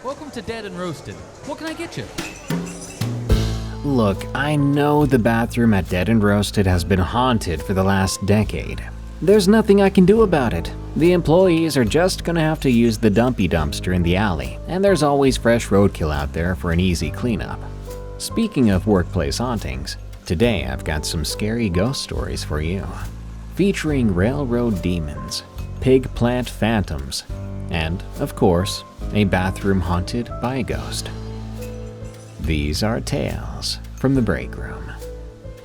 Welcome to Dead and Roasted. What can I get you? Look, I know the bathroom at Dead and Roasted has been haunted for the last decade. There's nothing I can do about it. The employees are just gonna have to use the dumpy dumpster in the alley, and there's always fresh roadkill out there for an easy cleanup. Speaking of workplace hauntings, today I've got some scary ghost stories for you, featuring railroad demons, pig plant phantoms, and, of course, a bathroom haunted by a ghost. These are tales from the break room.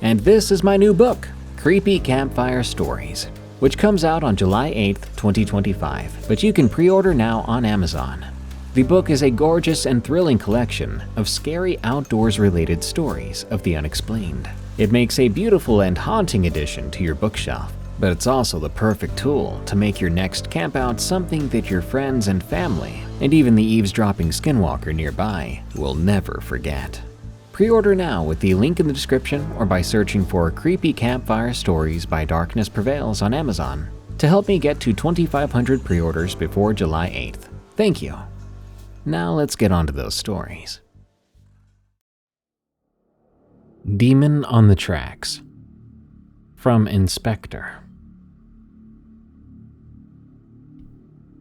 And this is my new book, Creepy Campfire Stories, which comes out on July 8th, 2025, but you can pre-order now on Amazon. The book is a gorgeous and thrilling collection of scary outdoors-related stories of the unexplained. It makes a beautiful and haunting addition to your bookshelf, but it's also the perfect tool to make your next campout something that your friends and family, and even the eavesdropping skinwalker nearby, will never forget. Pre-order now with the link in the description or by searching for Creepy Campfire Stories by Darkness Prevails on Amazon to help me get to 2,500 pre-orders before July 8th. Thank you. Now let's get on to those stories. Demon on the Tracks from Inspector.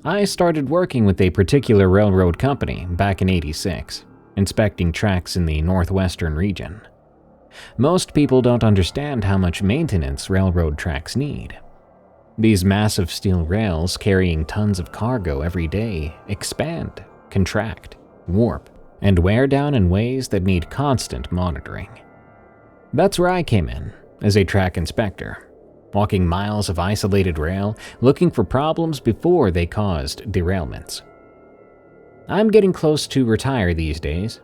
I started working with a particular railroad company back in '86, inspecting tracks in the northwestern region. Most people don't understand how much maintenance railroad tracks need. These massive steel rails carrying tons of cargo every day expand, contract, warp, and wear down in ways that need constant monitoring. That's where I came in, as a track inspector, walking miles of isolated rail, looking for problems before they caused derailments. I'm getting close to retire these days.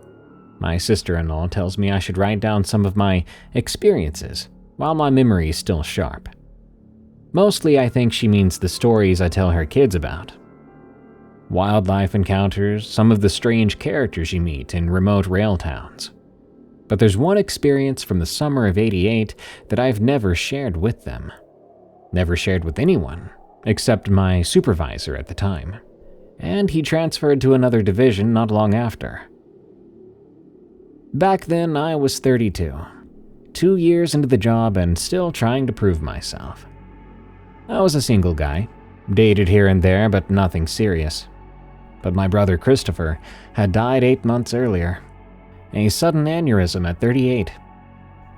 My sister-in-law tells me I should write down some of my experiences while my memory is still sharp. Mostly I think she means the stories I tell her kids about. Wildlife encounters, some of the strange characters you meet in remote rail towns. But there's one experience from the summer of '88 that I've never shared with them. Never shared with anyone, except my supervisor at the time. And he transferred to another division not long after. Back then, I was 32, 2 years into the job and still trying to prove myself. I was a single guy, dated here and there, but nothing serious. But my brother Christopher had died 8 months earlier. A sudden aneurysm at 38,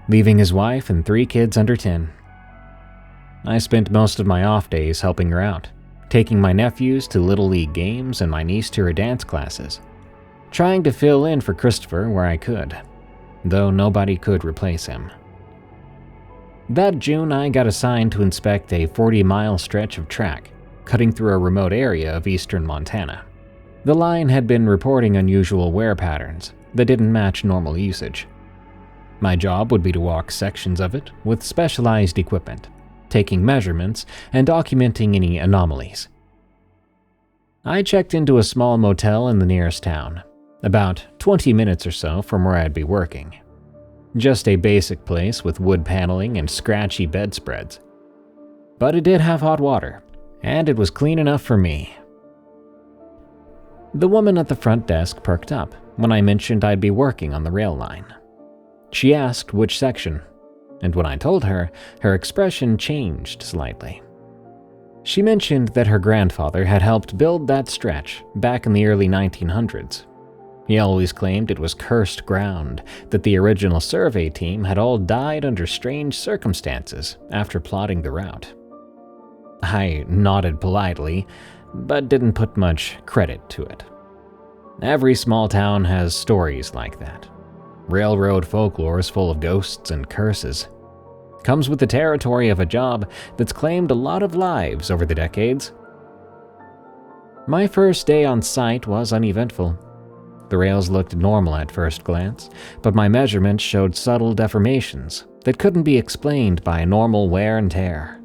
leaving his wife and 3 kids under 10. I spent most of my off days helping her out, taking my nephews to Little League games and my niece to her dance classes, trying to fill in for Christopher where I could, though nobody could replace him. That June, I got assigned to inspect a 40-mile stretch of track cutting through a remote area of eastern Montana. The line had been reporting unusual wear patterns that didn't match normal usage. My job would be to walk sections of it with specialized equipment, taking measurements and documenting any anomalies. I checked into a small motel in the nearest town, about 20 minutes or so from where I'd be working. Just a basic place with wood paneling and scratchy bedspreads. But it did have hot water, and it was clean enough for me. The woman at the front desk perked up when I mentioned I'd be working on the rail line. She asked which section, and when I told her, her expression changed slightly. She mentioned that her grandfather had helped build that stretch back in the early 1900s. He always claimed it was cursed ground, that the original survey team had all died under strange circumstances after plotting the route. I nodded politely, but didn't put much credit to it. Every small town has stories like that. Railroad folklore is full of ghosts and curses. Comes with the territory of a job that's claimed a lot of lives over the decades. My first day on site was uneventful. The rails looked normal at first glance, but my measurements showed subtle deformations that couldn't be explained by normal wear and tear.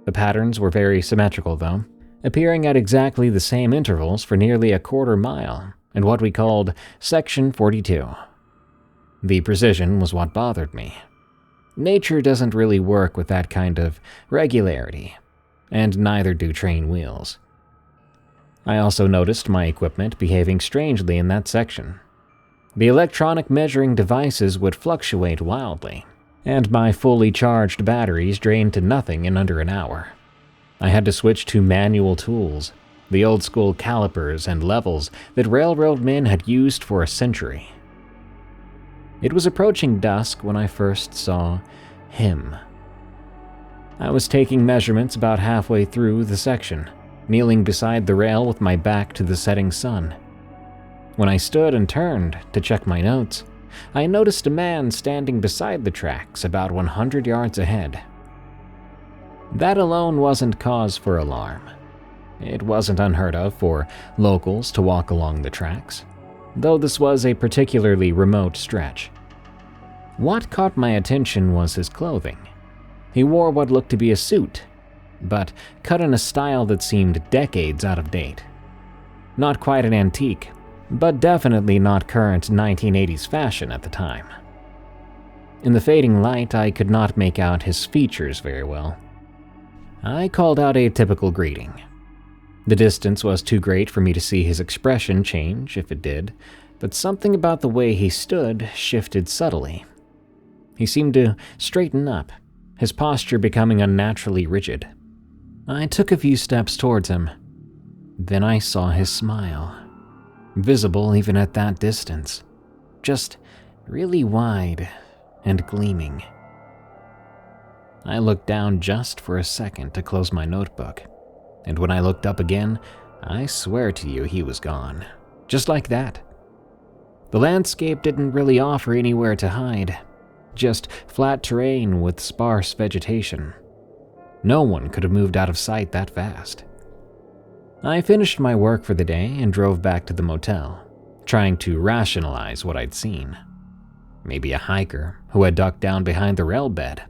The patterns were very symmetrical though, appearing at exactly the same intervals for nearly a quarter mile in what we called Section 42. The precision was what bothered me. Nature doesn't really work with that kind of regularity, and neither do train wheels. I also noticed my equipment behaving strangely in that section. The electronic measuring devices would fluctuate wildly, and my fully charged batteries drained to nothing in under an hour. I had to switch to manual tools, the old-school calipers and levels that railroad men had used for a century. It was approaching dusk when I first saw him. I was taking measurements about halfway through the section, kneeling beside the rail with my back to the setting sun. When I stood and turned to check my notes, I noticed a man standing beside the tracks about 100 yards ahead. That alone wasn't cause for alarm. It wasn't unheard of for locals to walk along the tracks, though this was a particularly remote stretch. What caught my attention was his clothing. He wore what looked to be a suit, but cut in a style that seemed decades out of date. Not quite an antique, but definitely not current 1980s fashion at the time. In the fading light, I could not make out his features very well. I called out a typical greeting. The distance was too great for me to see his expression change if it did, but something about the way he stood shifted subtly. He seemed to straighten up, his posture becoming unnaturally rigid. I took a few steps towards him. Then I saw his smile, visible even at that distance, just really wide and gleaming. I looked down just for a second to close my notebook, and when I looked up again, I swear to you he was gone, just like that. The landscape didn't really offer anywhere to hide, just flat terrain with sparse vegetation. No one could have moved out of sight that fast. I finished my work for the day and drove back to the motel, trying to rationalize what I'd seen. Maybe a hiker who had ducked down behind the rail bed.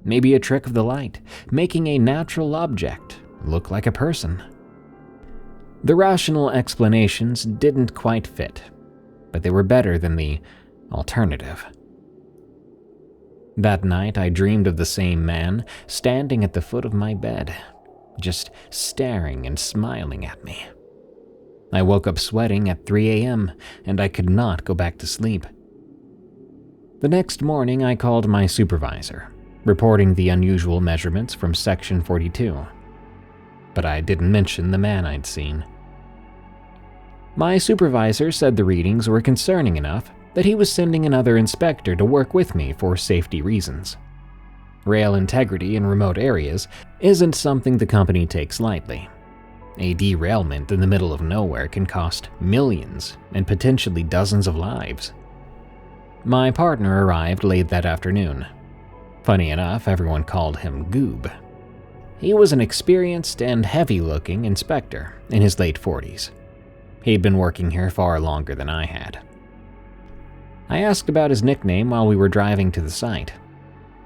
Maybe a trick of the light, making a natural object look like a person. The rational explanations didn't quite fit, but they were better than the alternative. That night, I dreamed of the same man standing at the foot of my bed, just staring and smiling at me. I woke up sweating at 3 a.m., and I could not go back to sleep. The next morning, I called my supervisor, reporting the unusual measurements from Section 42. But I didn't mention the man I'd seen. My supervisor said the readings were concerning enough that he was sending another inspector to work with me for safety reasons. Rail integrity in remote areas isn't something the company takes lightly. A derailment in the middle of nowhere can cost millions and potentially dozens of lives. My partner arrived late that afternoon. Funny enough, everyone called him Goob. He was an experienced and heavy-looking inspector in his late 40s. He'd been working here far longer than I had. I asked about his nickname while we were driving to the site.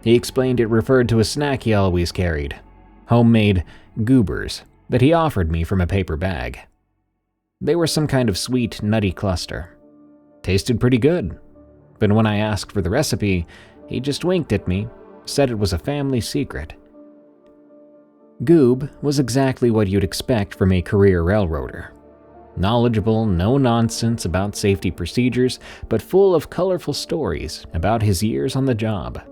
He explained it referred to a snack he always carried, homemade goobers that he offered me from a paper bag. They were some kind of sweet, nutty cluster. Tasted pretty good, but when I asked for the recipe, he just winked at me, said it was a family secret. Goob was exactly what you'd expect from a career railroader. Knowledgeable, no nonsense about safety procedures, but full of colorful stories about his years on the job.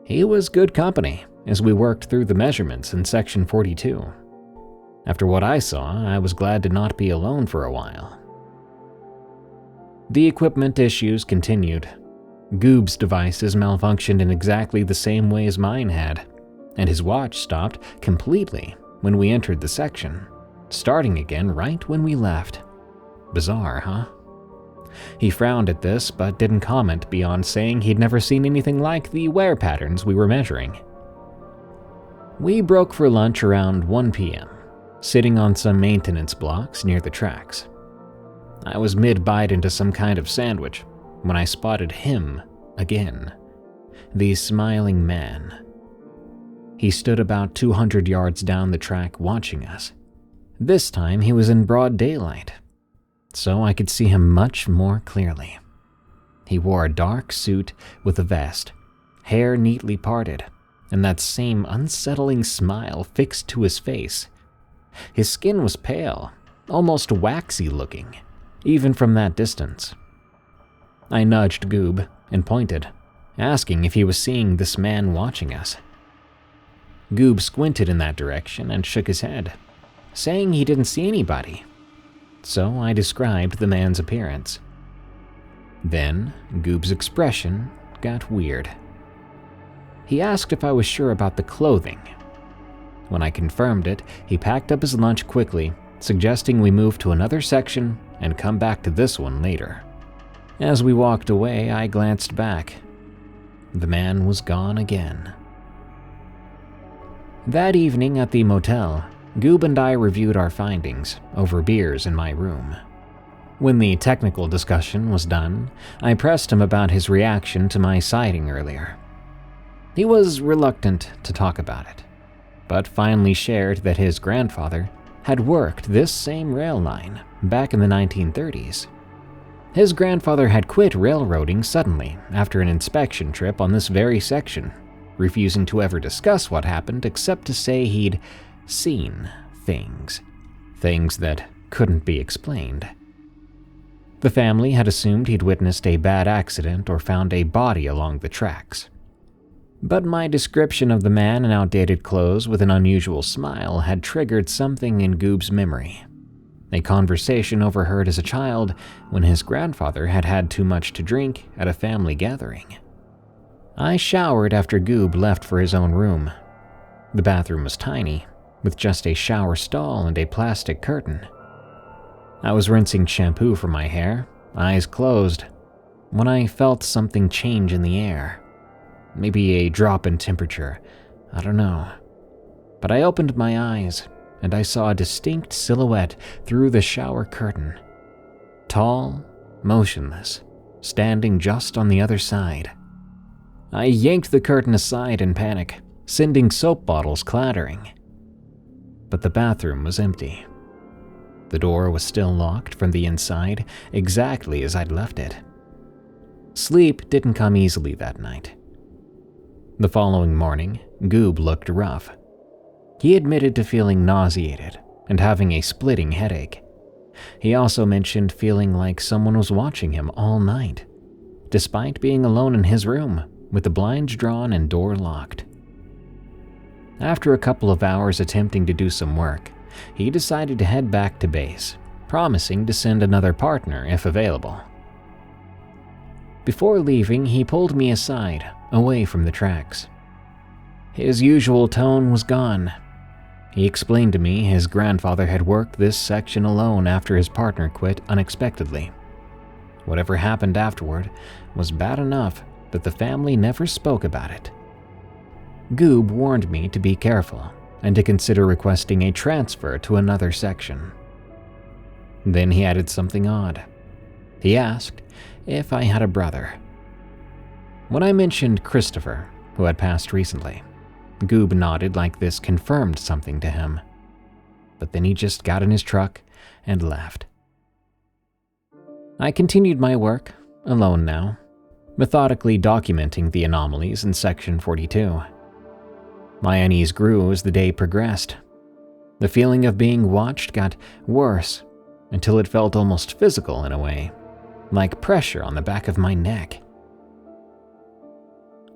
He was good company as we worked through the measurements in Section 42. After what I saw, I was glad to not be alone for a while. The equipment issues continued. Goob's devices malfunctioned in exactly the same way as mine had, and his watch stopped completely when we entered the section, starting again right when we left. Bizarre, huh? He frowned at this, but didn't comment beyond saying he'd never seen anything like the wear patterns we were measuring. We broke for lunch around 1 p.m., sitting on some maintenance blocks near the tracks. I was mid-bite into some kind of sandwich when I spotted him again, the smiling man. He stood about 200 yards down the track watching us. This time he was in broad daylight, so I could see him much more clearly. He wore a dark suit with a vest, hair neatly parted, and that same unsettling smile fixed to his face. His skin was pale, almost waxy looking, even from that distance. I nudged Goob and pointed, asking if he was seeing this man watching us. Goob squinted in that direction and shook his head, saying he didn't see anybody. So I described the man's appearance. Then Goob's expression got weird. He asked if I was sure about the clothing. When I confirmed it, he packed up his lunch quickly, suggesting we move to another section and come back to this one later. As we walked away, I glanced back. The man was gone again. That evening at the motel, Goob and I reviewed our findings over beers in my room. When the technical discussion was done, I pressed him about his reaction to my sighting earlier. He was reluctant to talk about it, but finally shared that his grandfather had worked this same rail line back in the 1930s. His grandfather had quit railroading suddenly after an inspection trip on this very section, refusing to ever discuss what happened except to say he'd seen things that couldn't be explained. The family had assumed he'd witnessed a bad accident or found a body along the tracks. But my description of the man in outdated clothes with an unusual smile had triggered something in Goob's memory. A conversation overheard as a child when his grandfather had had too much to drink at a family gathering. I showered after Goob left for his own room. The bathroom was tiny, with just a shower stall and a plastic curtain. I was rinsing shampoo from my hair, eyes closed, when I felt something change in the air. Maybe a drop in temperature, I don't know. But I opened my eyes, and I saw a distinct silhouette through the shower curtain. Tall, motionless, standing just on the other side. I yanked the curtain aside in panic, sending soap bottles clattering. But the bathroom was empty. The door was still locked from the inside, exactly as I'd left it. Sleep didn't come easily that night. The following morning, Goob looked rough. He admitted to feeling nauseated and having a splitting headache. He also mentioned feeling like someone was watching him all night, despite being alone in his room with the blinds drawn and door locked. After a couple of hours attempting to do some work, he decided to head back to base, promising to send another partner if available. Before leaving, he pulled me aside, away from the tracks. His usual tone was gone. He explained to me his grandfather had worked this section alone after his partner quit unexpectedly. Whatever happened afterward was bad enough that the family never spoke about it. Goob warned me to be careful and to consider requesting a transfer to another section. Then he added something odd. He asked if I had a brother. When I mentioned Christopher, who had passed recently, Goob nodded like this confirmed something to him. But then he just got in his truck and left. I continued my work, alone now, methodically documenting the anomalies in Section 42. My unease grew as the day progressed. The feeling of being watched got worse until it felt almost physical in a way, like pressure on the back of my neck.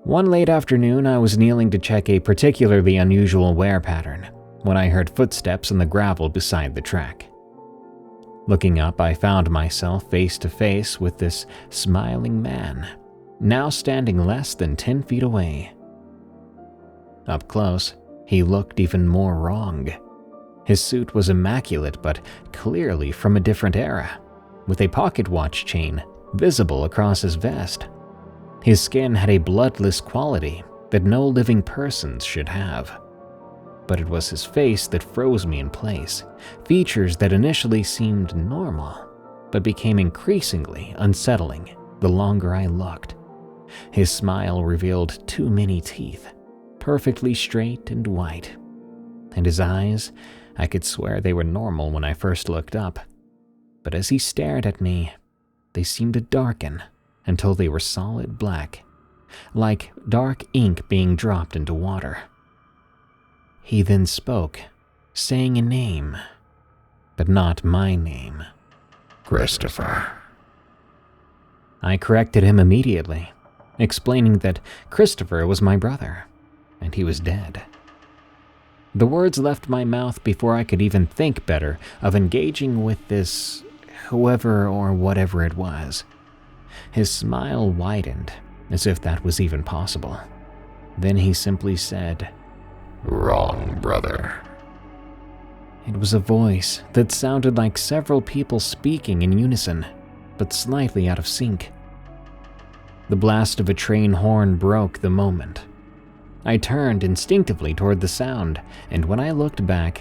One late afternoon, I was kneeling to check a particularly unusual wear pattern when I heard footsteps on the gravel beside the track. Looking up, I found myself face to face with this smiling man, now standing less than 10 feet away. Up close, he looked even more wrong. His suit was immaculate but clearly from a different era, with a pocket watch chain visible across his vest. His skin had a bloodless quality that no living persons should have. But it was his face that froze me in place, features that initially seemed normal, but became increasingly unsettling the longer I looked. His smile revealed too many teeth, perfectly straight and white. And his eyes, I could swear they were normal when I first looked up. But as he stared at me, they seemed to darken until they were solid black, like dark ink being dropped into water. He then spoke, saying a name. but not my name. Christopher. I corrected him immediately, explaining that Christopher was my brother, and he was dead. The words left my mouth before I could even think better of engaging with this whoever or whatever it was. His smile widened, as if that was even possible. Then he simply said, Wrong, brother. It was a voice that sounded like several people speaking in unison, but slightly out of sync. The blast of a train horn broke the moment. I turned instinctively toward the sound, and when I looked back,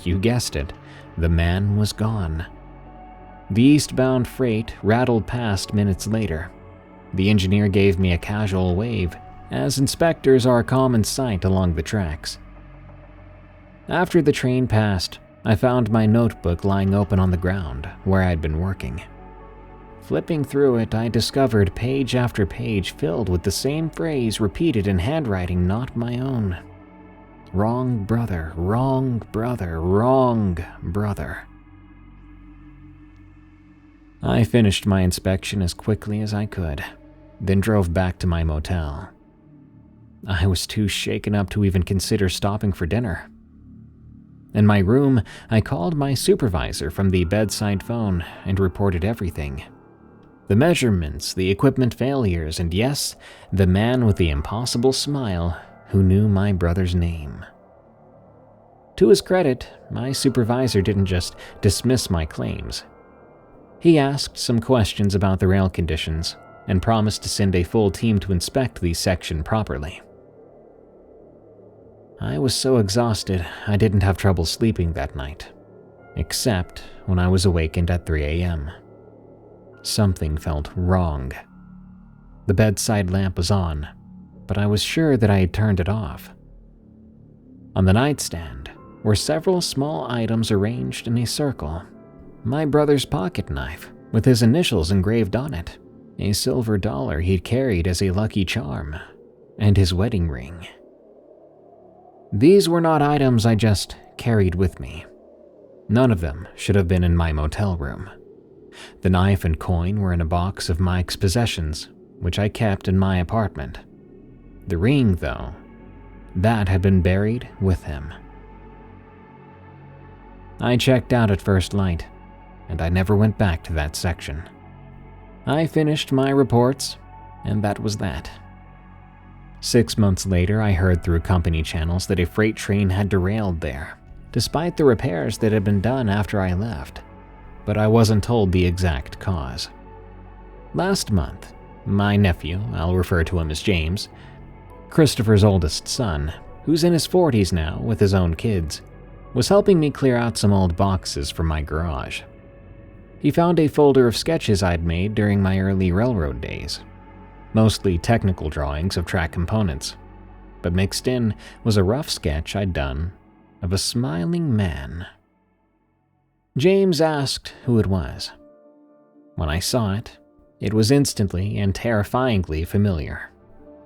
you guessed it, the man was gone. The eastbound freight rattled past minutes later. The engineer gave me a casual wave, as inspectors are a common sight along the tracks. After the train passed, I found my notebook lying open on the ground where I'd been working. Flipping through it, I discovered page after page filled with the same phrase repeated in handwriting not my own. Wrong brother, wrong brother, wrong brother. I finished my inspection as quickly as I could, then drove back to my motel. I was too shaken up to even consider stopping for dinner. In my room, I called my supervisor from the bedside phone and reported everything. The measurements, the equipment failures, and yes, the man with the impossible smile who knew my brother's name. To his credit, my supervisor didn't just dismiss my claims. He asked some questions about the rail conditions and promised to send a full team to inspect the section properly. I was so exhausted I didn't have trouble sleeping that night, except when I was awakened at 3 a.m. Something felt wrong. The bedside lamp was on, but I was sure that I had turned it off. On the nightstand were several small items arranged in a circle. My brother's pocket knife, with his initials engraved on it, a silver dollar he'd carried as a lucky charm, and his wedding ring. These were not items I just carried with me. None of them should have been in my motel room. The knife and coin were in a box of Mike's possessions, which I kept in my apartment. The ring, though, that had been buried with him. I checked out at first light, and I never went back to that section. I finished my reports, and that was that. 6 months later, I heard through company channels that a freight train had derailed there, despite the repairs that had been done after I left, but I wasn't told the exact cause. Last month, my nephew, I'll refer to him as James, Christopher's oldest son, who's in his 40s now with his own kids, was helping me clear out some old boxes from my garage. He found a folder of sketches I'd made during my early railroad days. Mostly technical drawings of track components, but mixed in was a rough sketch I'd done of a smiling man. James asked who it was. When I saw it, it was instantly and terrifyingly familiar.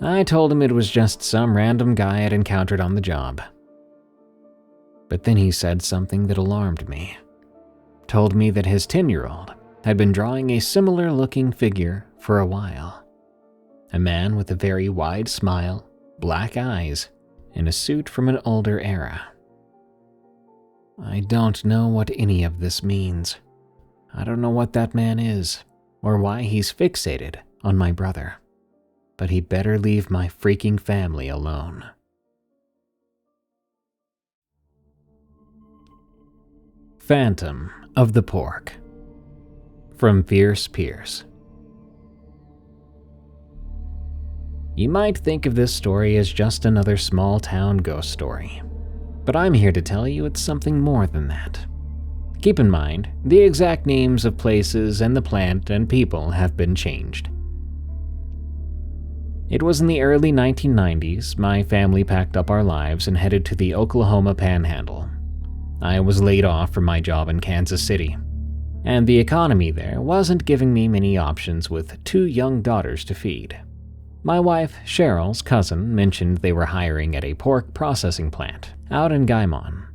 I told him it was just some random guy I'd encountered on the job. But then he said something that alarmed me. Told me that his 10-year-old had been drawing a similar-looking figure for a while. A man with a very wide smile, black eyes, and a suit from an older era. I don't know what any of this means. I don't know what that man is, or why he's fixated on my brother. But he'd better leave my freaking family alone. Phantom of the Pork, from fiercepierce. You might think of this story as just another small-town ghost story, but I'm here to tell you it's something more than that. Keep in mind, the exact names of places and the plant and people have been changed. It was in the early 1990s, my family packed up our lives and headed to the Oklahoma Panhandle. I was laid off from my job in Kansas City, and the economy there wasn't giving me many options with 2 young daughters to feed. My wife, Cheryl's cousin, mentioned they were hiring at a pork processing plant out in Guymon,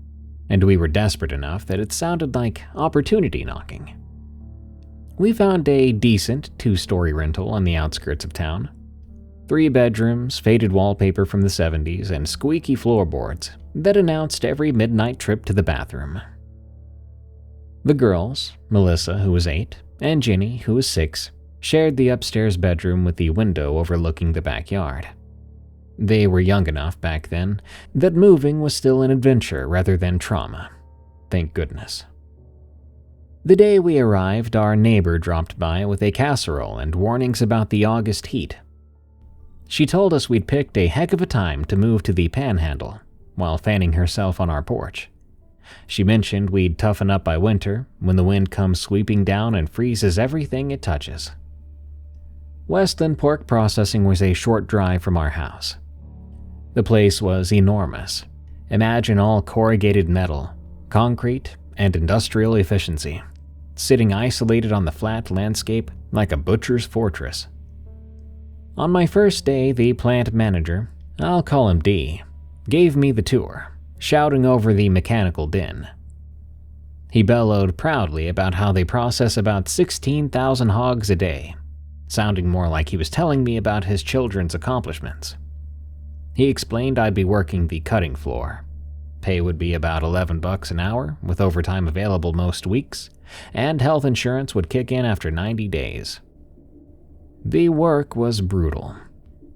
and we were desperate enough that it sounded like opportunity knocking. We found a decent 2-story rental on the outskirts of town. 3 bedrooms, faded wallpaper from the 70s, and squeaky floorboards that announced every midnight trip to the bathroom. The girls, Melissa, who was 8, and Ginny, who was 6, shared the upstairs bedroom with the window overlooking the backyard. They were young enough back then that moving was still an adventure rather than trauma. Thank goodness. The day we arrived, our neighbor dropped by with a casserole and warnings about the August heat. She told us we'd picked a heck of a time to move to the Panhandle, while fanning herself on our porch. She mentioned we'd toughen up by winter, when the wind comes sweeping down and freezes everything it touches. Westland Pork Processing was a short drive from our house. The place was enormous. Imagine all corrugated metal, concrete, and industrial efficiency, sitting isolated on the flat landscape like a butcher's fortress. On my first day, the plant manager, I'll call him D, gave me the tour, shouting over the mechanical din. He bellowed proudly about how they process about 16,000 hogs a day, sounding more like he was telling me about his children's accomplishments. He explained I'd be working the cutting floor. Pay would be about $11 an hour, with overtime available most weeks, and health insurance would kick in after 90 days. The work was brutal.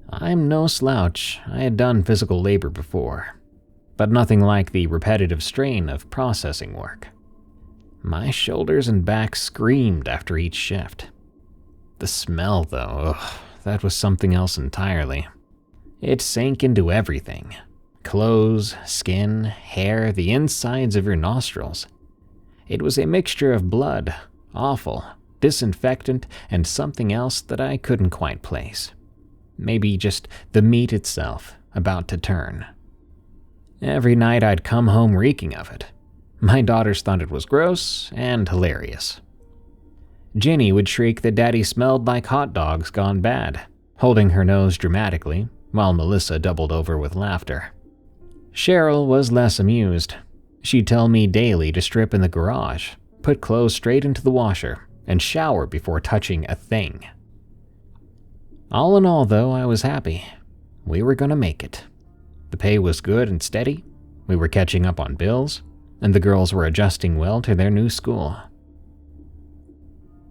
I'm no slouch, I had done physical labor before, but nothing like the repetitive strain of processing work. My shoulders and back screamed after each shift. The smell, though, that was something else entirely. It sank into everything. Clothes, skin, hair, the insides of your nostrils. It was a mixture of blood, offal, disinfectant, and something else that I couldn't quite place. Maybe just the meat itself, about to turn. Every night I'd come home reeking of it. My daughters thought it was gross and hilarious. Ginny would shriek that Daddy smelled like hot dogs gone bad, holding her nose dramatically, while Melissa doubled over with laughter. Cheryl was less amused. She'd tell me daily to strip in the garage, put clothes straight into the washer, and shower before touching a thing. All in all, though, I was happy. We were gonna make it. The pay was good and steady, we were catching up on bills, and the girls were adjusting well to their new school.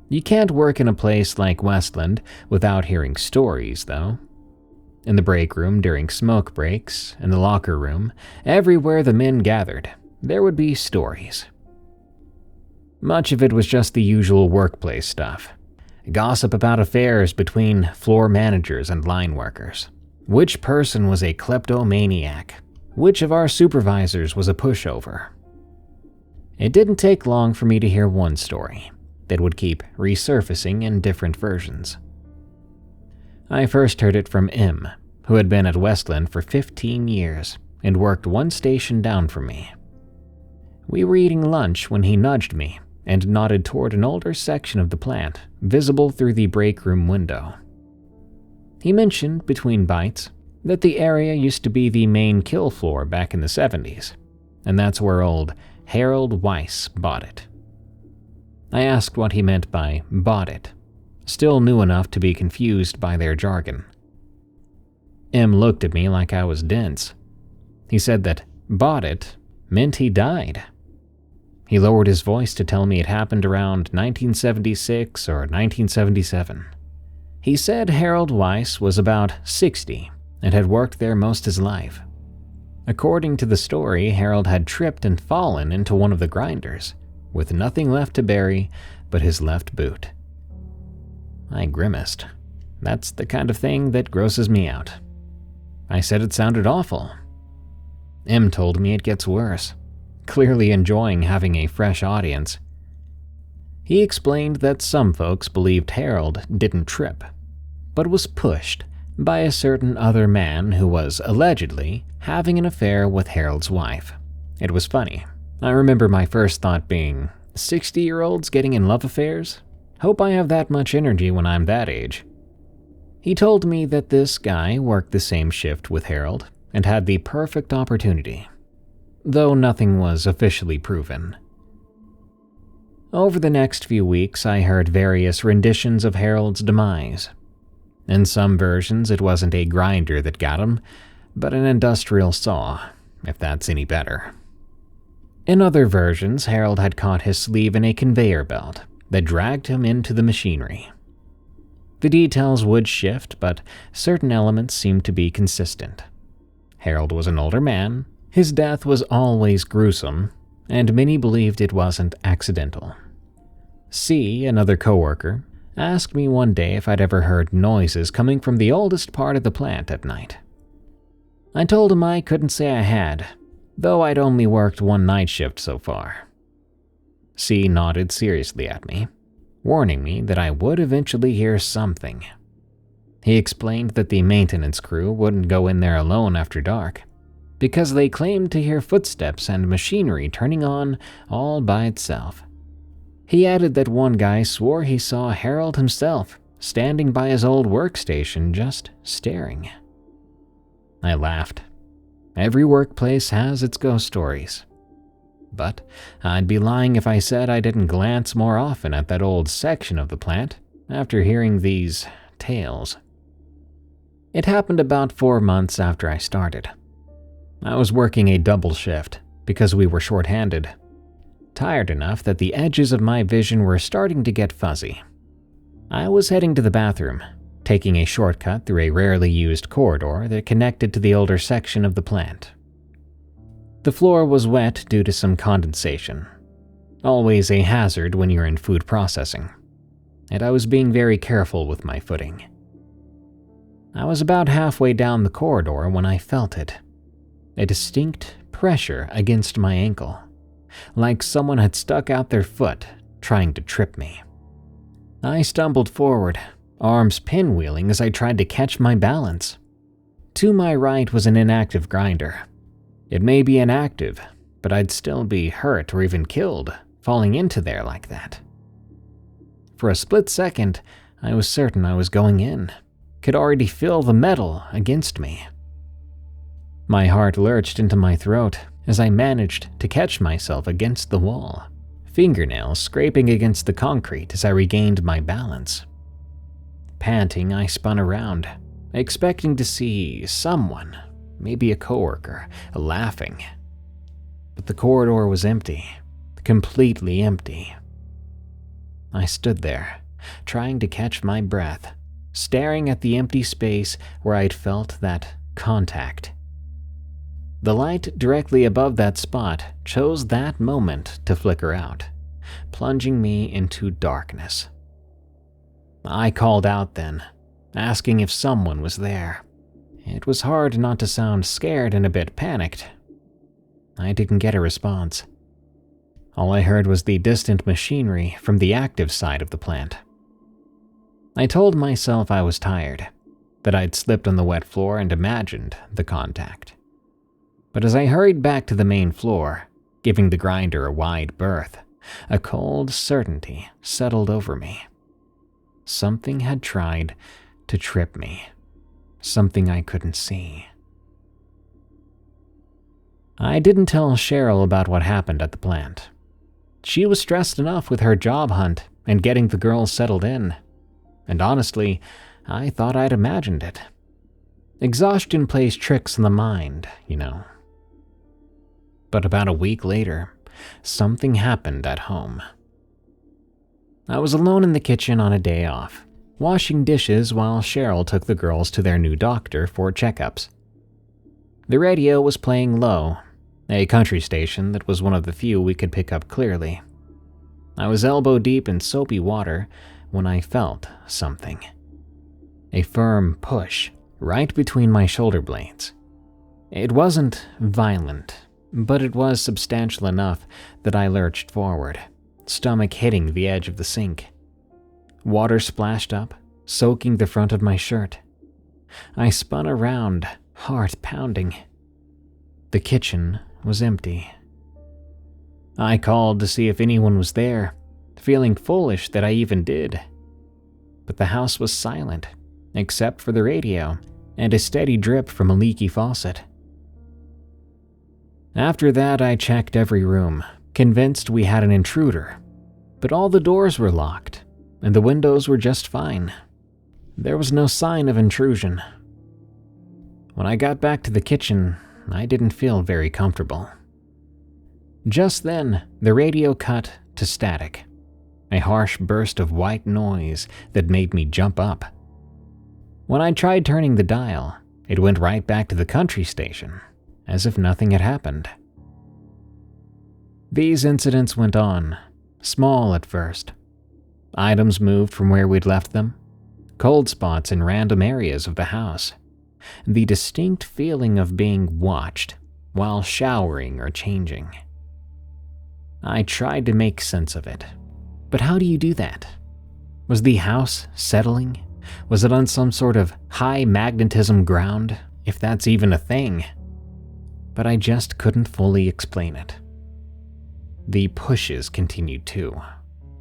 You can't work in a place like Westland without hearing stories, though. In the break room during smoke breaks, in the locker room, everywhere the men gathered, there would be stories. Much of it was just the usual workplace stuff. Gossip about affairs between floor managers and line workers. Which person was a kleptomaniac? Which of our supervisors was a pushover? It didn't take long for me to hear one story that would keep resurfacing in different versions. I first heard it from M, who had been at Westland for 15 years and worked one station down from me. We were eating lunch when he nudged me and nodded toward an older section of the plant, visible through the break room window. He mentioned, between bites, that the area used to be the main kill floor back in the 70s, and that's where old Harold Weiss bought it. I asked what he meant by bought it, still new enough to be confused by their jargon. M looked at me like I was dense. He said that bought it meant he died. He lowered his voice to tell me it happened around 1976 or 1977. He said Harold Weiss was about 60 and had worked there most his life. According to the story, Harold had tripped and fallen into one of the grinders, with nothing left to bury but his left boot. I grimaced. That's the kind of thing that grosses me out. I said it sounded awful. M told me it gets worse, clearly enjoying having a fresh audience. He explained that some folks believed Harold didn't trip, but was pushed by a certain other man who was allegedly having an affair with Harold's wife. It was funny. I remember my first thought being, 60-year-olds getting in love affairs? Hope I have that much energy when I'm that age. He told me that this guy worked the same shift with Harold and had the perfect opportunity. though nothing was officially proven. Over the next few weeks, I heard various renditions of Harold's demise. In some versions, it wasn't a grinder that got him, but an industrial saw, if that's any better. In other versions, Harold had caught his sleeve in a conveyor belt that dragged him into the machinery. The details would shift, but certain elements seemed to be consistent. Harold was an older man, his death was always gruesome, and many believed it wasn't accidental. C, another coworker, asked me one day if I'd ever heard noises coming from the oldest part of the plant at night. I told him I couldn't say I had, though I'd only worked one night shift so far. C nodded seriously at me, warning me that I would eventually hear something. He explained that the maintenance crew wouldn't go in there alone after dark, because they claimed to hear footsteps and machinery turning on all by itself. He added that one guy swore he saw Harold himself standing by his old workstation just staring. I laughed. Every workplace has its ghost stories. But I'd be lying if I said I didn't glance more often at that old section of the plant after hearing these tales. It happened about 4 months after I started. I was working a double shift because we were short-handed, tired enough that the edges of my vision were starting to get fuzzy. I was heading to the bathroom, taking a shortcut through a rarely used corridor that connected to the older section of the plant. The floor was wet due to some condensation, always a hazard when you're in food processing, and I was being very careful with my footing. I was about halfway down the corridor when I felt it, a distinct pressure against my ankle, like someone had stuck out their foot trying to trip me. I stumbled forward, arms pinwheeling as I tried to catch my balance. To my right was an inactive grinder. It may be inactive, but I'd still be hurt or even killed falling into there like that. For a split second, I was certain I was going in, could already feel the metal against me. My heart lurched into my throat as I managed to catch myself against the wall, fingernails scraping against the concrete as I regained my balance. Panting, I spun around, expecting to see someone, maybe a coworker, laughing. But the corridor was empty, completely empty. I stood there, trying to catch my breath, staring at the empty space where I'd felt that contact. The light directly above that spot chose that moment to flicker out, plunging me into darkness. I called out then, asking if someone was there. It was hard not to sound scared and a bit panicked. I didn't get a response. All I heard was the distant machinery from the active side of the plant. I told myself I was tired, that I'd slipped on the wet floor and imagined the contact. But as I hurried back to the main floor, giving the grinder a wide berth, a cold certainty settled over me. Something had tried to trip me, something I couldn't see. I didn't tell Cheryl about what happened at the plant. She was stressed enough with her job hunt and getting the girls settled in, and honestly, I thought I'd imagined it. Exhaustion plays tricks on the mind, you know. But about a week later, something happened at home. I was alone in the kitchen on a day off, washing dishes while Cheryl took the girls to their new doctor for checkups. The radio was playing low, a country station that was one of the few we could pick up clearly. I was elbow deep in soapy water when I felt something. A firm push right between my shoulder blades. It wasn't violent, but it was substantial enough that I lurched forward, stomach hitting the edge of the sink. Water splashed up, soaking the front of my shirt. I spun around, heart pounding. The kitchen was empty. I called to see if anyone was there, feeling foolish that I even did. But the house was silent, except for the radio and a steady drip from a leaky faucet. After that, I checked every room, convinced we had an intruder. But all the doors were locked, and the windows were just fine. There was no sign of intrusion. When I got back to the kitchen, I didn't feel very comfortable. Just then, the radio cut to static, a harsh burst of white noise that made me jump up. When I tried turning the dial, it went right back to the country station, as if nothing had happened. These incidents went on, small at first. Items moved from where we'd left them, cold spots in random areas of the house, the distinct feeling of being watched while showering or changing. I tried to make sense of it, but how do you do that? Was the house settling? Was it on some sort of high magnetism ground, if that's even a thing? But I just couldn't fully explain it. The pushes continued too.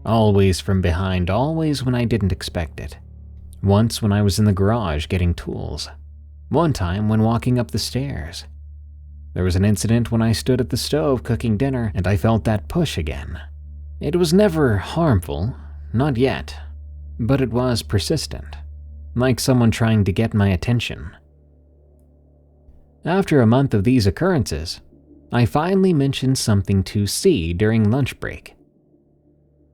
Always from behind, always when I didn't expect it. Once when I was in the garage getting tools. One time when walking up the stairs. There was an incident when I stood at the stove cooking dinner and I felt that push again. It was never harmful, not yet, but it was persistent, like someone trying to get my attention. After a month of these occurrences, I finally mentioned something to C during lunch break.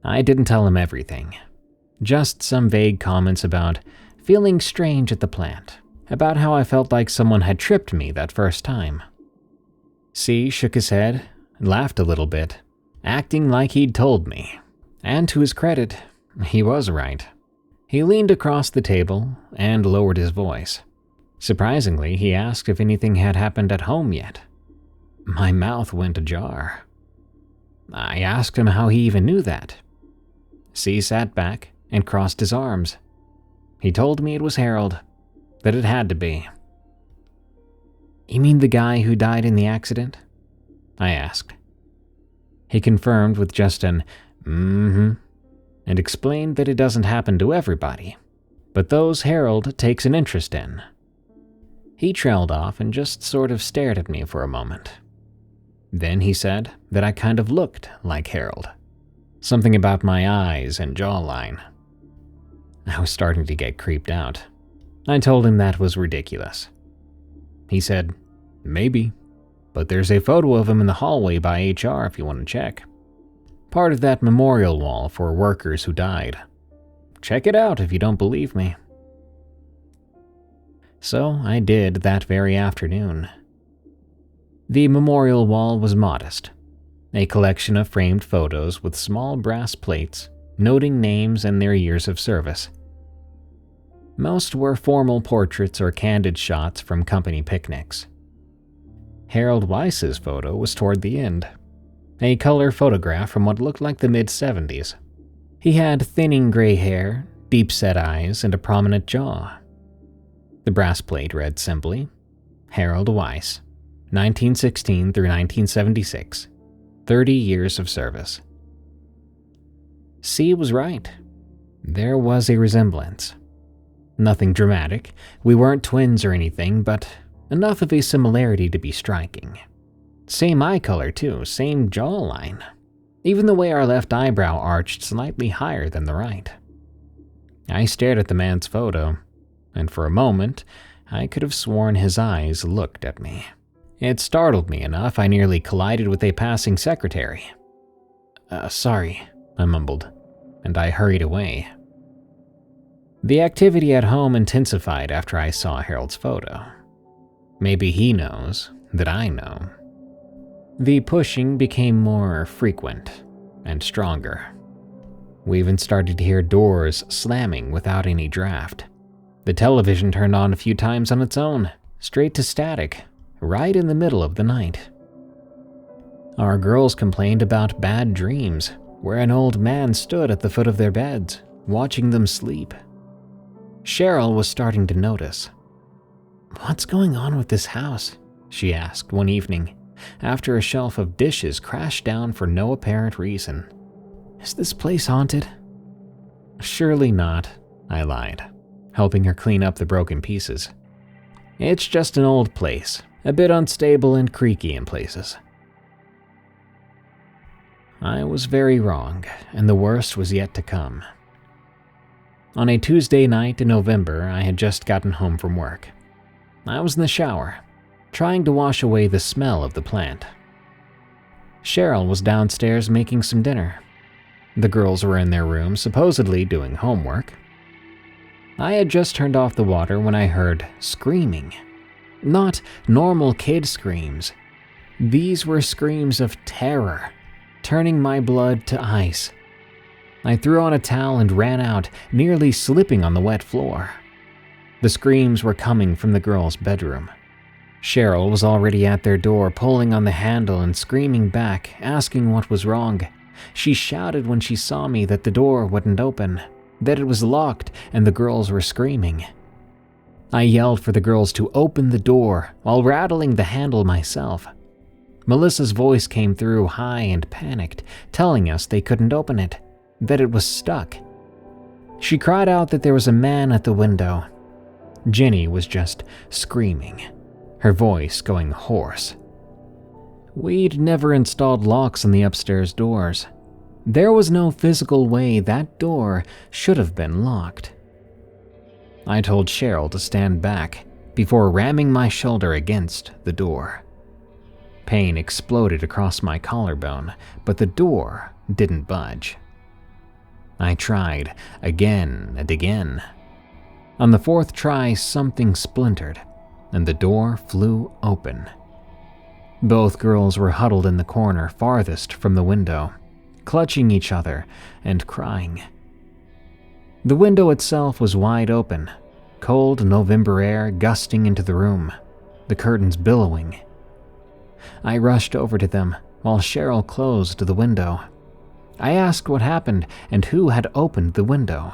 I didn't tell him everything, just some vague comments about feeling strange at the plant, about how I felt like someone had tripped me that first time. C shook his head and laughed a little bit, acting like he'd told me. And to his credit, he was right. He leaned across the table and lowered his voice. Surprisingly, he asked if anything had happened at home yet. My mouth went ajar. I asked him how he even knew that. C sat back and crossed his arms. He told me it was Harold, that it had to be. "You mean the guy who died in the accident?" I asked. He confirmed with just an and explained that it doesn't happen to everybody, but those Harold takes an interest in. He trailed off and just sort of stared at me for a moment. Then he said that I kind of looked like Harold. Something about my eyes and jawline. I was starting to get creeped out. I told him that was ridiculous. He said, "Maybe, but there's a photo of him in the hallway by HR if you want to check. Part of that memorial wall for workers who died. Check it out if you don't believe me." So I did that very afternoon. The memorial wall was modest, a collection of framed photos with small brass plates noting names and their years of service. Most were formal portraits or candid shots from company picnics. Harold Weiss's photo was toward the end, a color photograph from what looked like the mid-70s. He had thinning gray hair, deep-set eyes, and a prominent jaw. The brass plate read simply, "Harold Weiss, 1916 through 1976, 30 years of service." C was right. There was a resemblance. Nothing dramatic, we weren't twins or anything, but enough of a similarity to be striking. Same eye color too, same jawline. Even the way our left eyebrow arched slightly higher than the right. I stared at the man's photo, and for a moment, I could have sworn his eyes looked at me. It startled me enough I nearly collided with a passing secretary. Sorry," I mumbled, and I hurried away. The activity at home intensified after I saw Harold's photo. Maybe he knows that I know. The pushing became more frequent and stronger. We even started to hear doors slamming without any draft. The television turned on a few times on its own, straight to static, right in the middle of the night. Our girls complained about bad dreams, where an old man stood at the foot of their beds, watching them sleep. Cheryl was starting to notice. "What's going on with this house?" she asked one evening, after a shelf of dishes crashed down for no apparent reason. "Is this place haunted?" "Surely not," I lied, helping her clean up the broken pieces. "It's just an old place, a bit unstable and creaky in places. I was very wrong, and the worst was yet to come. On a Tuesday night in November, I had just gotten home from work. I was in the shower, trying to wash away the smell of the plant. Cheryl was downstairs making some dinner. The girls were in their room, supposedly doing homework. I had just turned off the water when I heard screaming. Not normal kid screams. These were screams of terror, turning my blood to ice. I threw on a towel and ran out, nearly slipping on the wet floor. The screams were coming from the girls' bedroom. Cheryl was already at their door, pulling on the handle and screaming back, asking what was wrong. She shouted when she saw me that the door wouldn't open, that it was locked, and the girls were screaming. I yelled for the girls to open the door while rattling the handle myself. Melissa's voice came through high and panicked, telling us they couldn't open it, that it was stuck. She cried out that there was a man at the window. Jenny was just screaming, her voice going hoarse. We'd never installed locks on the upstairs doors. There was no physical way that door should have been locked. I told Cheryl to stand back before ramming my shoulder against the door. Pain exploded across my collarbone, but the door didn't budge. I tried again and again. On the fourth try, something splintered, and the door flew open. Both girls were huddled in the corner farthest from the window, clutching each other and crying. The window itself was wide open, cold November air gusting into the room, the curtains billowing. I rushed over to them while Cheryl closed the window. I asked what happened and who had opened the window.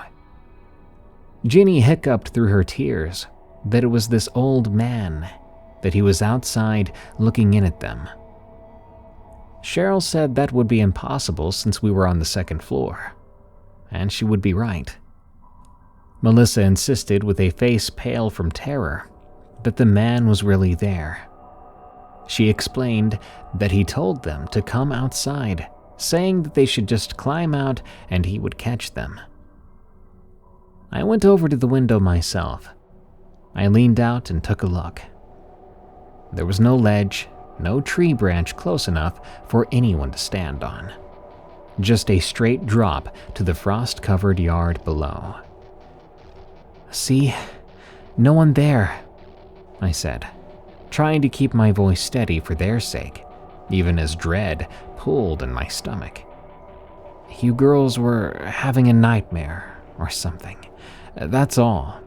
Ginny hiccuped through her tears that it was this old man, that he was outside looking in at them. Cheryl said that would be impossible since we were on the second floor, and she would be right. Melissa insisted with a face pale from terror that the man was really there. She explained that he told them to come outside, saying that they should just climb out and he would catch them. I went over to the window myself. I leaned out and took a look. There was no ledge, no tree branch close enough for anyone to stand on. Just a straight drop to the frost-covered yard below. "See? No one there," I said, trying to keep my voice steady for their sake, even as dread pulled in my stomach. "You girls were having a nightmare or something. That's all."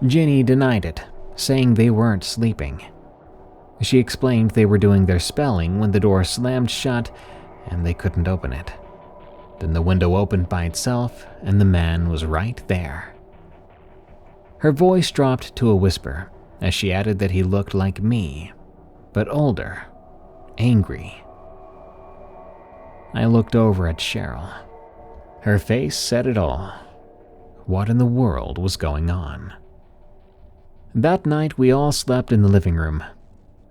Ginny denied it, saying they weren't sleeping. She explained they were doing their spelling when the door slammed shut and they couldn't open it. Then the window opened by itself and the man was right there. Her voice dropped to a whisper as she added that he looked like me, but older, angry. I looked over at Cheryl. Her face said it all. What in the world was going on? That night we all slept in the living room.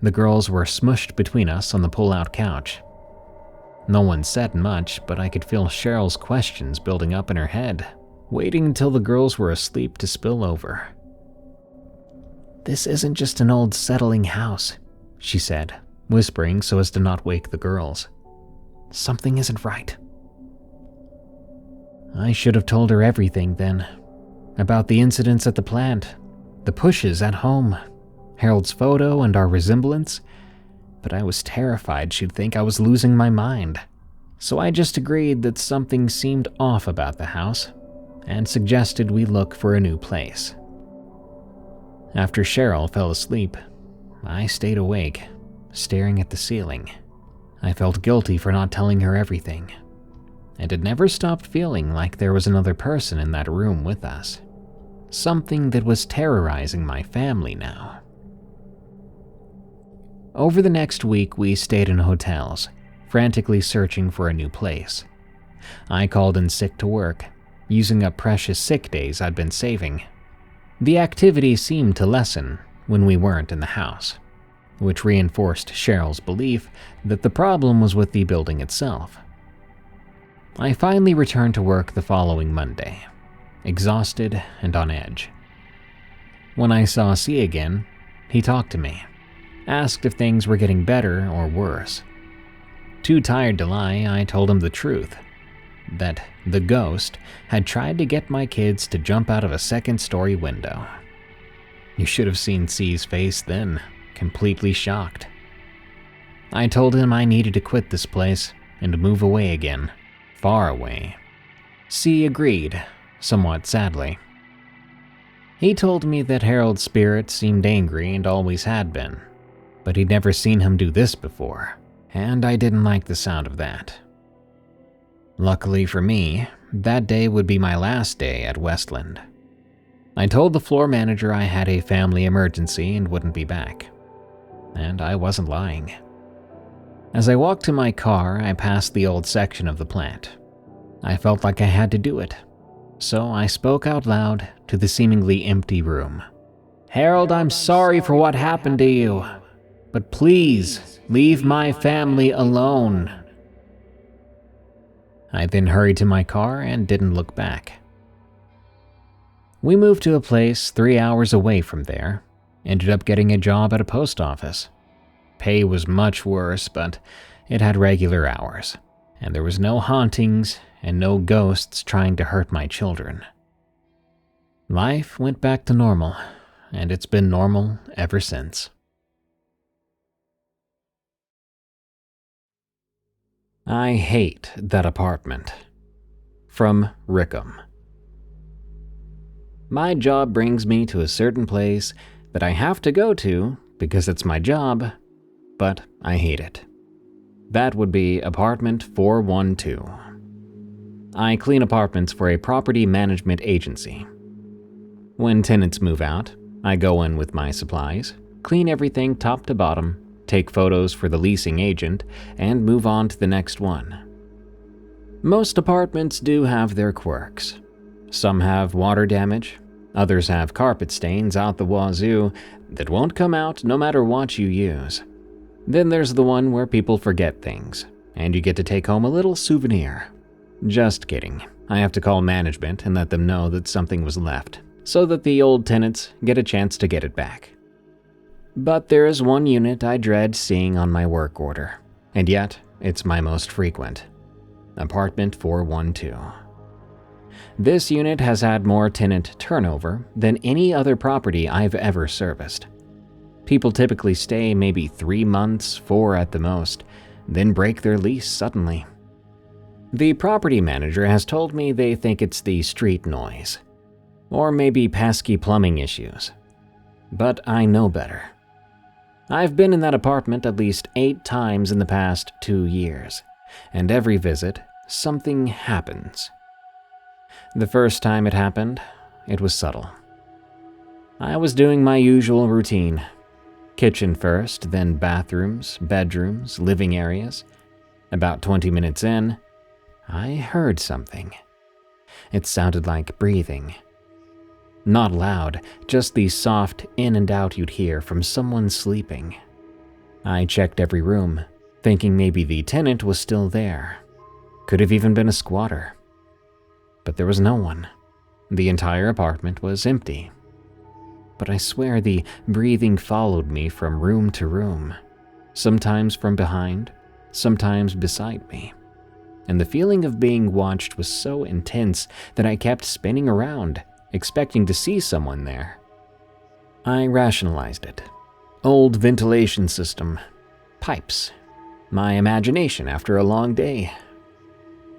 The girls were smushed between us on the pull-out couch. No one said much, but I could feel Cheryl's questions building up in her head, waiting until the girls were asleep to spill over. "This isn't just an old settling house," she said, whispering so as to not wake the girls. "Something isn't right." I should have told her everything then, about the incidents at the plant, the pushes at home, Harold's photo and our resemblance, but I was terrified she'd think I was losing my mind. So I just agreed that something seemed off about the house and suggested we look for a new place. After Cheryl fell asleep, I stayed awake, staring at the ceiling. I felt guilty for not telling her everything, and it never stopped feeling like there was another person in that room with us. Something that was terrorizing my family now. Over the next week, we stayed in hotels, frantically searching for a new place. I called in sick to work, using up precious sick days I'd been saving. The activity seemed to lessen when we weren't in the house. which reinforced Cheryl's belief that the problem was with the building itself. I finally returned to work the following Monday, exhausted and on edge. When I saw C again, he talked to me, asked if things were getting better or worse. Too tired to lie, I told him the truth, that the ghost had tried to get my kids to jump out of a second-story window. You should have seen C's face then, completely shocked. I told him I needed to quit this place and move away again, far away. C agreed, somewhat sadly. He told me that Harold's spirit seemed angry and always had been, but he'd never seen him do this before, and I didn't like the sound of that. Luckily for me, that day would be my last day at Westland. I told the floor manager I had a family emergency and wouldn't be back, and I wasn't lying. As I walked to my car, I passed the old section of the plant. I felt like I had to do it, so I spoke out loud to the seemingly empty room. "Harold, I'm sorry for what happened to you, but please leave my family alone." I then hurried to my car and didn't look back. We moved to a place 3 hours away from there, ended up getting a job at a post office. Pay was much worse, but it had regular hours, and there was no hauntings and no ghosts trying to hurt my children. Life went back to normal, and it's been normal ever since. I hate that apartment. From Rickham. My job brings me to a certain place that I have to go to because it's my job, but I hate it. That would be apartment 412. I clean apartments for a property management agency. When tenants move out, I go in with my supplies, clean everything top to bottom, take photos for the leasing agent, and move on to the next one. Most apartments do have their quirks. Some have water damage, others have carpet stains out the wazoo that won't come out no matter what you use. Then there's the one where people forget things, and you get to take home a little souvenir. Just kidding. I have to call management and let them know that something was left, so that the old tenants get a chance to get it back. But there is one unit I dread seeing on my work order, and yet it's my most frequent. Apartment 412. This unit has had more tenant turnover than any other property I've ever serviced. People typically stay maybe 3 months, 4 at the most, then break their lease suddenly. The property manager has told me they think it's the street noise, or maybe pesky plumbing issues. But I know better. I've been in that apartment at least 8 times in the past 2 years, and every visit, something happens. The first time it happened, it was subtle. I was doing my usual routine. Kitchen first, then bathrooms, bedrooms, living areas. About 20 minutes in, I heard something. It sounded like breathing. Not loud, just the soft in and out you'd hear from someone sleeping. I checked every room, thinking maybe the tenant was still there. Could have even been a squatter. But there was no one. The entire apartment was empty. But I swear the breathing followed me from room to room, sometimes from behind, sometimes beside me. And the feeling of being watched was so intense that I kept spinning around, expecting to see someone there. I rationalized it. Old ventilation system. Pipes. My imagination after a long day.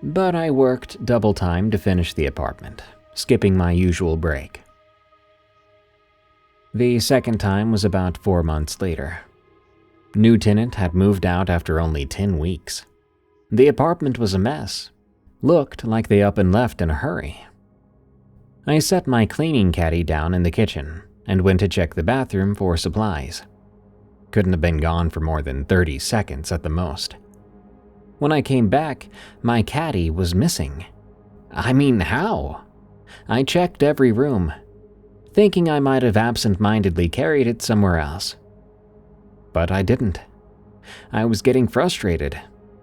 But I worked double time to finish the apartment, skipping my usual break. The second time was about 4 months later. New tenant had moved out after only 10 weeks. The apartment was a mess. Looked like they up and left in a hurry. I set my cleaning caddy down in the kitchen and went to check the bathroom for supplies. Couldn't have been gone for more than 30 seconds at the most. When I came back, my caddy was missing. I mean, how? I checked every room, thinking I might have absent-mindedly carried it somewhere else. but I didn't. I was getting frustrated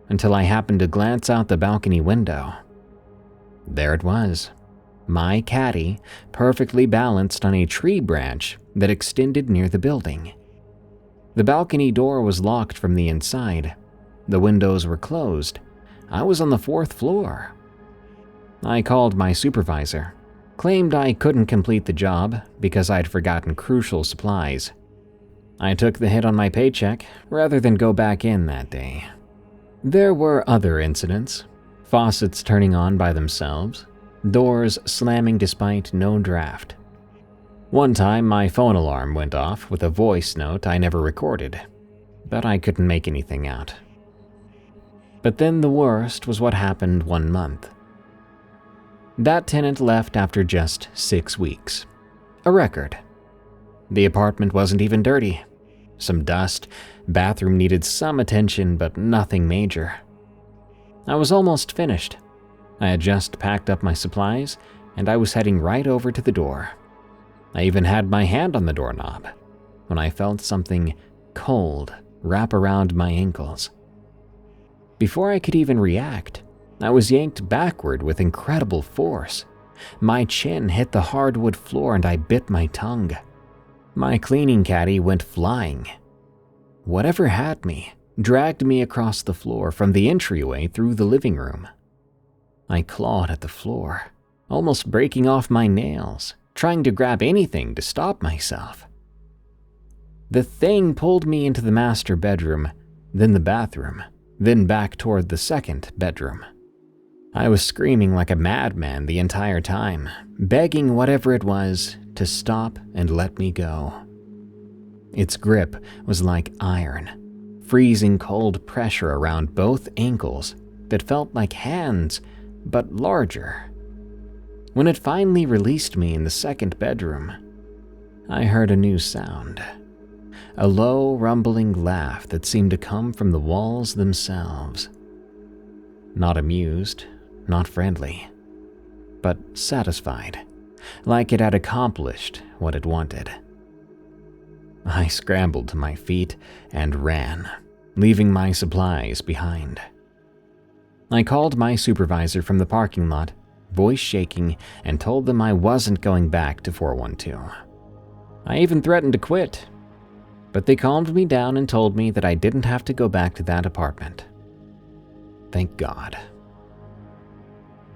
until I happened to glance out the balcony window. There it was, my caddy perfectly balanced on a tree branch that extended near the building. The balcony door was locked from the inside. The windows were closed. I was on the 4th floor. I called my supervisor, claimed I couldn't complete the job because I'd forgotten crucial supplies. I took the hit on my paycheck rather than go back in that day. There were other incidents, faucets turning on by themselves, doors slamming despite no draft. One time my phone alarm went off with a voice note I never recorded, but I couldn't make anything out. But then the worst was what happened one month. That tenant left after just 6 weeks. A record. The apartment wasn't even dirty. Some dust, bathroom needed some attention, but nothing major. I was almost finished. I had just packed up my supplies, and I was heading right over to the door. I even had my hand on the doorknob when I felt something cold wrap around my ankles. Before I could even react, I was yanked backward with incredible force. My chin hit the hardwood floor and I bit my tongue. My cleaning caddy went flying. Whatever had me dragged me across the floor from the entryway through the living room. I clawed at the floor, almost breaking off my nails, trying to grab anything to stop myself. The thing pulled me into the master bedroom, then the bathroom, then back toward the 2nd bedroom. I was screaming like a madman the entire time, begging whatever it was to stop and let me go. Its grip was like iron, freezing cold pressure around both ankles that felt like hands, but larger. When it finally released me in the 2nd bedroom, I heard a new sound. A low, rumbling laugh that seemed to come from the walls themselves. Not amused, not friendly, but satisfied, like it had accomplished what it wanted. I scrambled to my feet and ran, leaving my supplies behind. I called my supervisor from the parking lot, voice shaking, and told them I wasn't going back to 412. I even threatened to quit, but they calmed me down and told me that I didn't have to go back to that apartment. Thank God.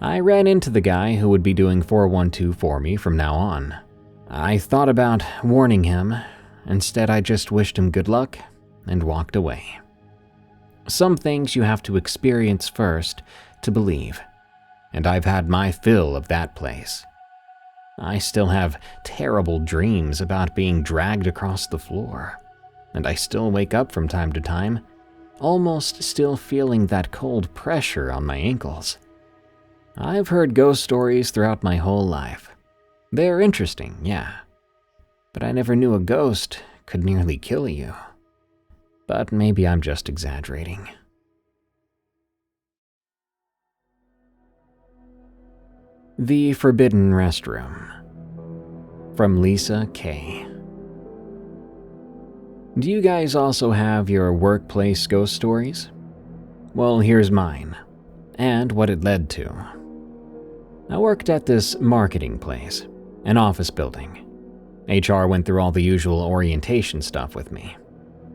I ran into the guy who would be doing 412 for me from now on. I thought about warning him. Instead, I just wished him good luck and walked away. Some things you have to experience first to believe, and I've had my fill of that place. I still have terrible dreams about being dragged across the floor, and I still wake up from time to time, almost still feeling that cold pressure on my ankles. I've heard ghost stories throughout my whole life. They're interesting, yeah, but I never knew a ghost could nearly kill you. But maybe I'm just exaggerating. The Forbidden Restroom. From Lisa K. Do you guys also have your workplace ghost stories? Well, here's mine, and what it led to. I worked at this marketing place, an office building. HR went through all the usual orientation stuff with me.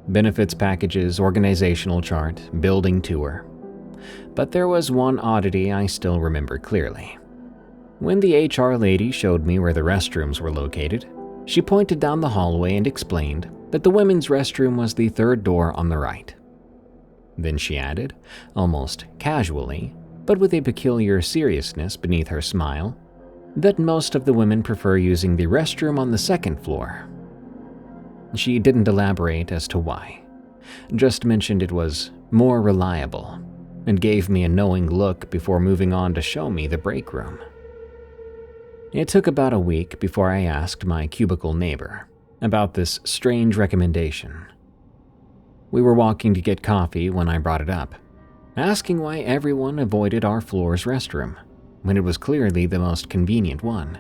Benefits packages, organizational chart, building tour. But there was one oddity I still remember clearly. When the HR lady showed me where the restrooms were located, she pointed down the hallway and explained that the women's restroom was the 3rd door on the right. Then she added, almost casually, but with a peculiar seriousness beneath her smile, that most of the women prefer using the restroom on the 2nd floor. She didn't elaborate as to why, just mentioned it was more reliable, and gave me a knowing look before moving on to show me the break room. It took about a week before I asked my cubicle neighbor about this strange recommendation. We were walking to get coffee when I brought it up, asking why everyone avoided our floor's restroom, when it was clearly the most convenient one.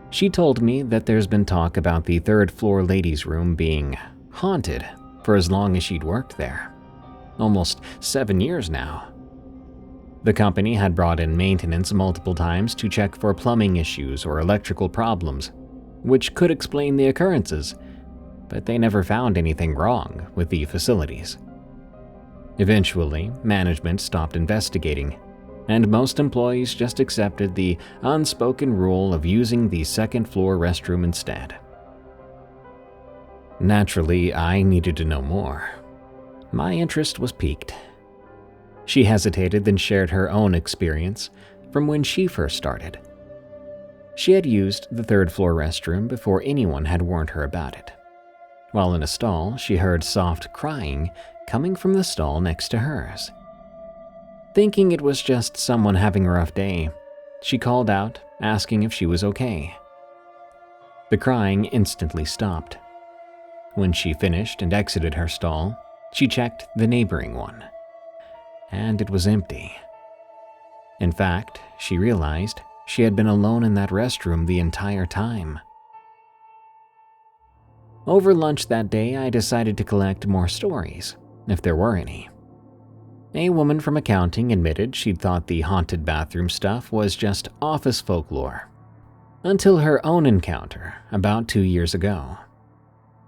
She told me that there's been talk about the 3rd floor ladies' room being haunted for as long as she'd worked there. Almost 7 years now. The company had brought in maintenance multiple times to check for plumbing issues or electrical problems, which could explain the occurrences, but they never found anything wrong with the facilities. Eventually, management stopped investigating, and most employees just accepted the unspoken rule of using the second-floor restroom instead. Naturally, I needed to know more. My interest was piqued. She hesitated, then shared her own experience from when she first started. She had used the third-floor restroom before anyone had warned her about it. While in a stall, she heard soft crying coming from the stall next to hers. Thinking it was just someone having a rough day, she called out, asking if she was okay. The crying instantly stopped. When she finished and exited her stall, she checked the neighboring one, and it was empty. In fact, she realized she had been alone in that restroom the entire time. Over lunch that day, I decided to collect more stories, if there were any. A woman from accounting admitted she'd thought the haunted bathroom stuff was just office folklore, until her own encounter about 2 years ago.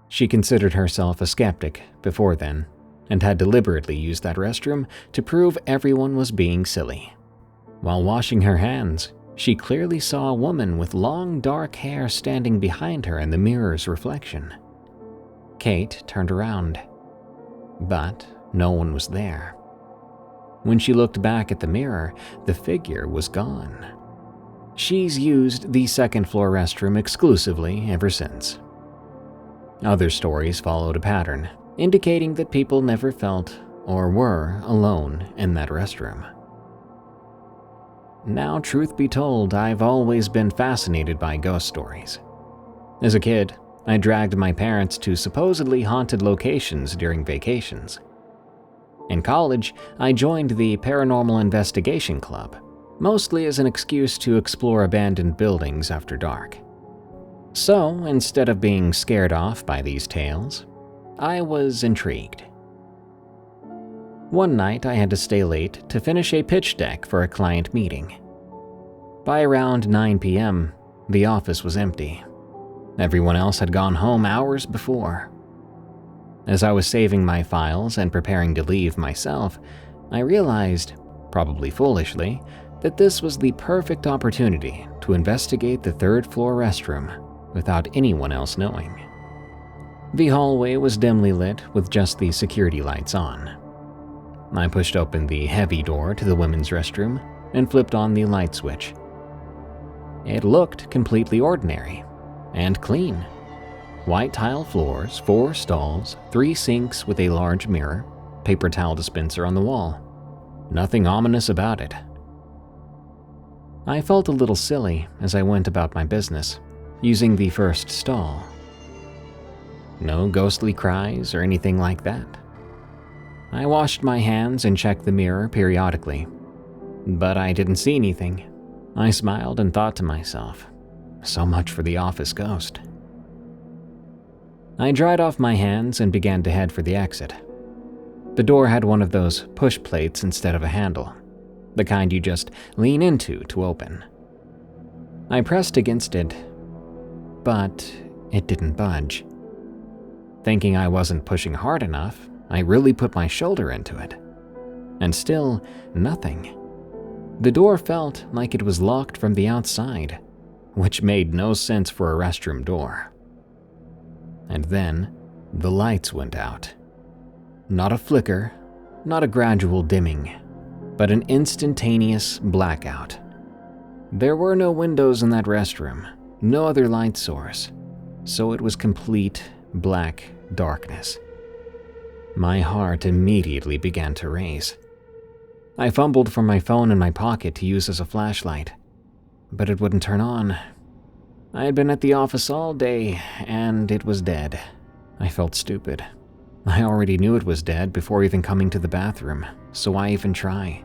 She considered herself a skeptic before then, and had deliberately used that restroom to prove everyone was being silly. While washing her hands, she clearly saw a woman with long dark hair standing behind her in the mirror's reflection. Kate turned around, but no one was there. When she looked back at the mirror, the figure was gone. She's used the second-floor restroom exclusively ever since. Other stories followed a pattern, indicating that people never felt or were alone in that restroom. Now, truth be told, I've always been fascinated by ghost stories. As a kid, I dragged my parents to supposedly haunted locations during vacations. In college, I joined the Paranormal Investigation Club, mostly as an excuse to explore abandoned buildings after dark. So, instead of being scared off by these tales, I was intrigued. One night, I had to stay late to finish a pitch deck for a client meeting. By around 9 p.m., the office was empty. Everyone else had gone home hours before. As I was saving my files and preparing to leave myself, I realized, probably foolishly, that this was the perfect opportunity to investigate the third-floor restroom without anyone else knowing. The hallway was dimly lit with just the security lights on. I pushed open the heavy door to the women's restroom and flipped on the light switch. It looked completely ordinary and clean. White tile floors, 4 stalls, 3 sinks with a large mirror, paper towel dispenser on the wall. Nothing ominous about it. I felt a little silly as I went about my business, using the first stall. No ghostly cries or anything like that. I washed my hands and checked the mirror periodically, but I didn't see anything. I smiled and thought to myself, so much for the office ghost. I dried off my hands and began to head for the exit. The door had one of those push plates instead of a handle, the kind you just lean into to open. I pressed against it, but it didn't budge. Thinking I wasn't pushing hard enough, I really put my shoulder into it. And still, nothing. The door felt like it was locked from the outside, which made no sense for a restroom door. And then, the lights went out. Not a flicker, not a gradual dimming, but an instantaneous blackout. There were no windows in that restroom, no other light source, so it was complete black darkness. My heart immediately began to race. I fumbled for my phone in my pocket to use as a flashlight, but it wouldn't turn on. I had been at the office all day, and it was dead. I felt stupid. I already knew it was dead before even coming to the bathroom, so why even try?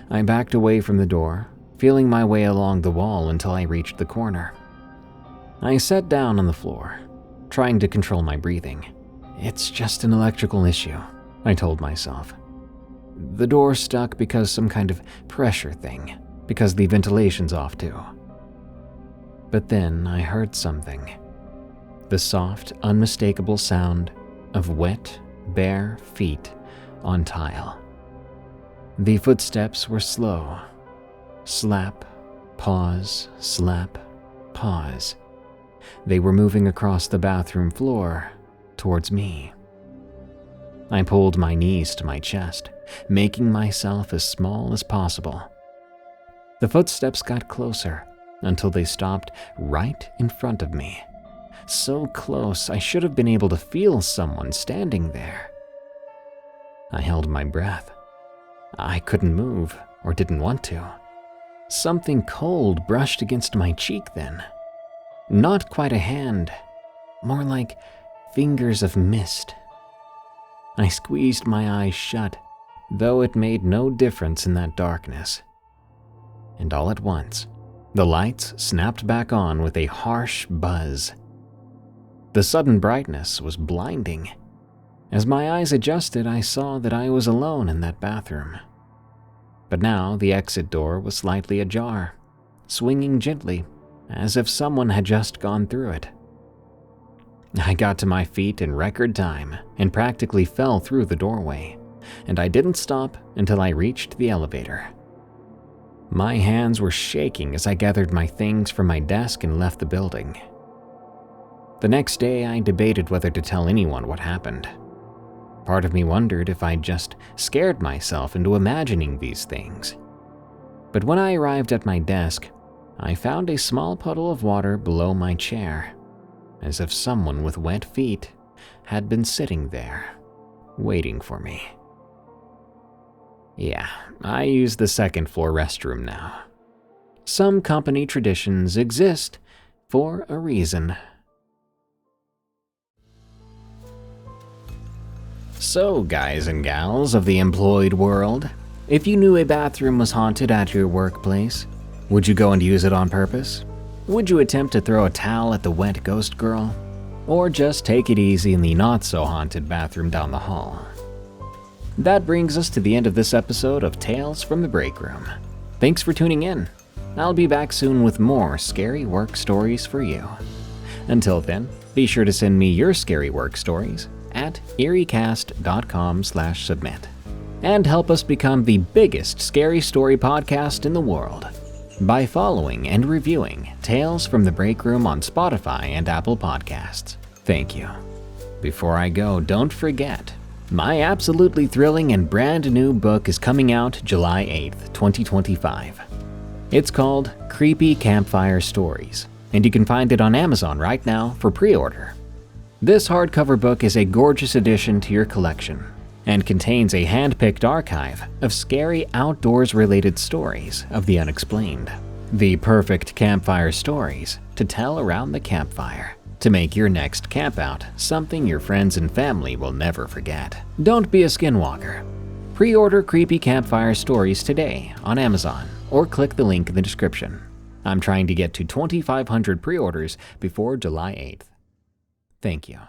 I backed away from the door, feeling my way along the wall until I reached the corner. I sat down on the floor, trying to control my breathing. It's just an electrical issue, I told myself. The door stuck because some kind of pressure thing, because the ventilation's off too. But then I heard something. The soft, unmistakable sound of wet, bare feet on tile. The footsteps were slow. Slap, pause, slap, pause. They were moving across the bathroom floor towards me. I pulled my knees to my chest, making myself as small as possible. The footsteps got closer until they stopped right in front of me. So close, I should have been able to feel someone standing there. I held my breath. I couldn't move, or didn't want to. Something cold brushed against my cheek then. Not quite a hand, more like fingers of mist. I squeezed my eyes shut, though it made no difference in that darkness. And all at once, the lights snapped back on with a harsh buzz. The sudden brightness was blinding. As my eyes adjusted, I saw that I was alone in that bathroom. But now the exit door was slightly ajar, swinging gently, as if someone had just gone through it. I got to my feet in record time and practically fell through the doorway, and I didn't stop until I reached the elevator. My hands were shaking as I gathered my things from my desk and left the building. The next day, I debated whether to tell anyone what happened. Part of me wondered if I'd just scared myself into imagining these things. But when I arrived at my desk, I found a small puddle of water below my chair, as if someone with wet feet had been sitting there, waiting for me. Yeah, I use the second floor restroom now. Some company traditions exist for a reason. So, guys and gals of the employed world, if you knew a bathroom was haunted at your workplace, would you go and use it on purpose? Would you attempt to throw a towel at the wet ghost girl? Or just take it easy in the not-so-haunted bathroom down the hall? That brings us to the end of this episode of Tales from the Break Room. Thanks for tuning in. I'll be back soon with more scary work stories for you. Until then, be sure to send me your scary work stories at eeriecast.com/submit, and help us become the biggest scary story podcast in the world by following and reviewing Tales from the Break Room on Spotify and Apple Podcasts. Thank you. Before I go, don't forget, my absolutely thrilling and brand new book is coming out July 8th, 2025. It's called Creepy Campfire Stories, and you can find it on Amazon right now for pre-order. This hardcover book is a gorgeous addition to your collection and contains a hand-picked archive of scary outdoors-related stories of the unexplained. The perfect campfire stories to tell around the campfire to make your next campout something your friends and family will never forget. Don't be a skinwalker. Pre-order Creepy Campfire Stories today on Amazon or click the link in the description. I'm trying to get to 2,500 pre-orders before July 8th. Thank you.